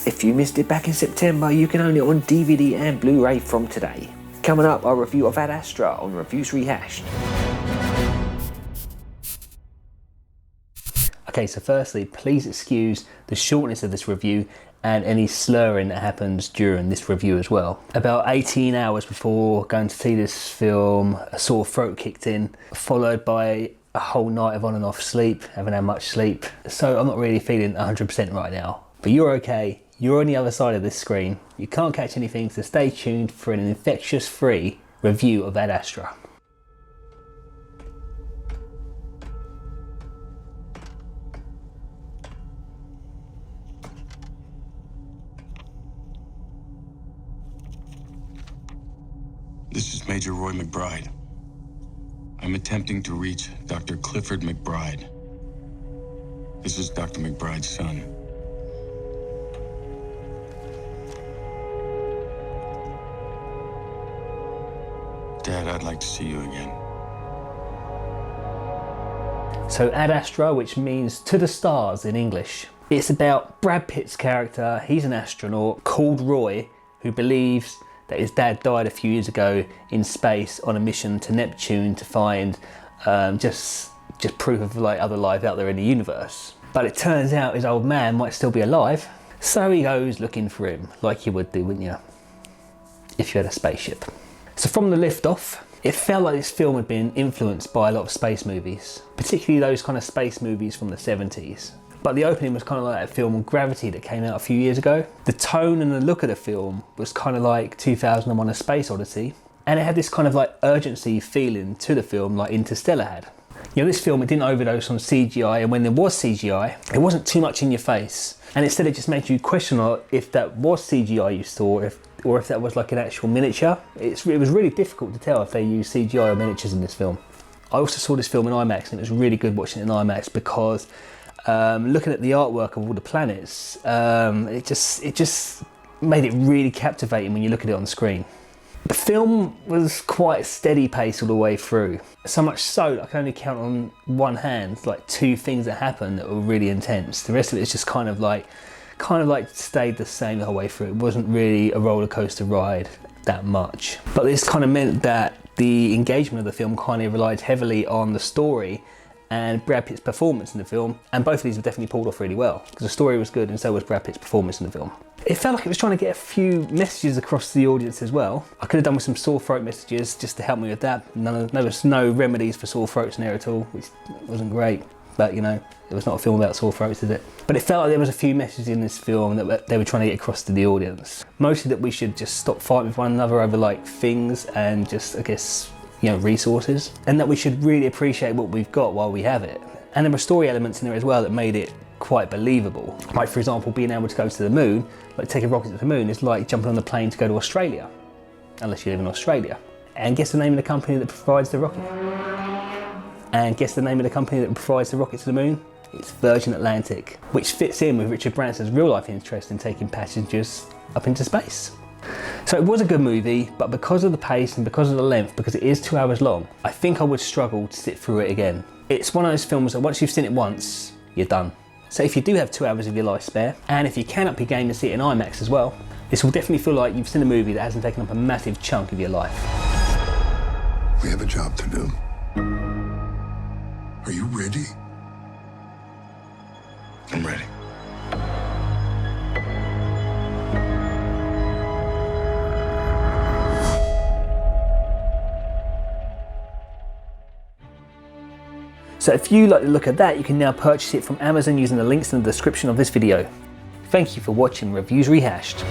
If you missed it back in September, you can own it on DVD and Blu-ray from today. Coming up, our review of Astra on Reviews Rehashed. Okay, so firstly, please excuse the shortness of this review and any slurring that happens during this review as well. About 18 hours before going to see this film, a sore throat kicked in, followed by a whole night of on and off sleep, haven't had much sleep. So I'm not really feeling 100% right now, but you're okay. You're on the other side of this screen. You can't catch anything, so stay tuned for an infectious-free review of Ad Astra. This is Major Roy McBride. I'm attempting to reach Dr. Clifford McBride. This is Dr. McBride's son. Dad, I'd like to see you again. So Ad Astra, which means to the stars in English. It's about Brad Pitt's character. He's an astronaut called Roy who believes that his dad died a few years ago in space on a mission to Neptune to find just proof of like other life out there in the universe. But it turns out his old man might still be alive, so he goes looking for him, like you would do, wouldn't you, if you had a spaceship. So from the lift off, it felt like this film had been influenced by a lot of space movies, particularly those kind of space movies from the 70s. But the opening was kind of like that film Gravity that came out a few years ago. The tone and the look of the film was kind of like 2001: A Space Odyssey. And it had this kind of like urgency feeling to the film like Interstellar had. You know, this film, it didn't overdose on CGI, and when there was CGI, it wasn't too much in your face. And instead it just made you question if that was CGI you saw, or if that was like an actual miniature. It was really difficult to tell if they used CGI or miniatures in this film. I also saw this film in IMAX, and it was really good watching it in IMAX because looking at the artwork of all the planets, it just made it really captivating when you look at it on the screen. The film was quite a steady pace all the way through. So much so that I can only count on one hand like 2 things that happened that were really intense. The rest of it is just kind of like stayed the same the whole way through. It wasn't really a roller coaster ride that much. But this kind of meant that the engagement of the film kind of relied heavily on the story and Brad Pitt's performance in the film, and both of these were definitely pulled off really well because the story was good and so was Brad Pitt's performance in the film. It felt like it was trying to get a few messages across to the audience as well. I could have done with some sore throat messages just to help me with that. There was no remedies for sore throats in there at all, which wasn't great, but you know, it was not a film about sore throats, is it? But it felt like there was a few messages in this film that they were trying to get across to the audience. Mostly that we should just stop fighting with one another over like things and just, I guess, you know, resources, and that we should really appreciate what we've got while we have it. And there were story elements in there as well that made it quite believable. Like for example, being able to go to the moon, like take a rocket to the moon is like jumping on a plane to go to Australia, unless you live in Australia. And guess the name of the company that provides the rocket? And guess the name of the company that provides the rocket to the moon? It's Virgin Atlantic, which fits in with Richard Branson's real life interest in taking passengers up into space. So it was a good movie, but because of the pace and because of the length, because it is 2 hours long, I think I would struggle to sit through it again. It's one of those films that once you've seen it once, you're done. So if you do have 2 hours of your life spare, and if you can up your game and see it in IMAX as well, this will definitely feel like you've seen a movie that hasn't taken up a massive chunk of your life. We have a job to do. Are you ready? I'm ready. So if you like the look of that, you can now purchase it from Amazon using the links in the description of this video. Thank you for watching Reviews Rehashed.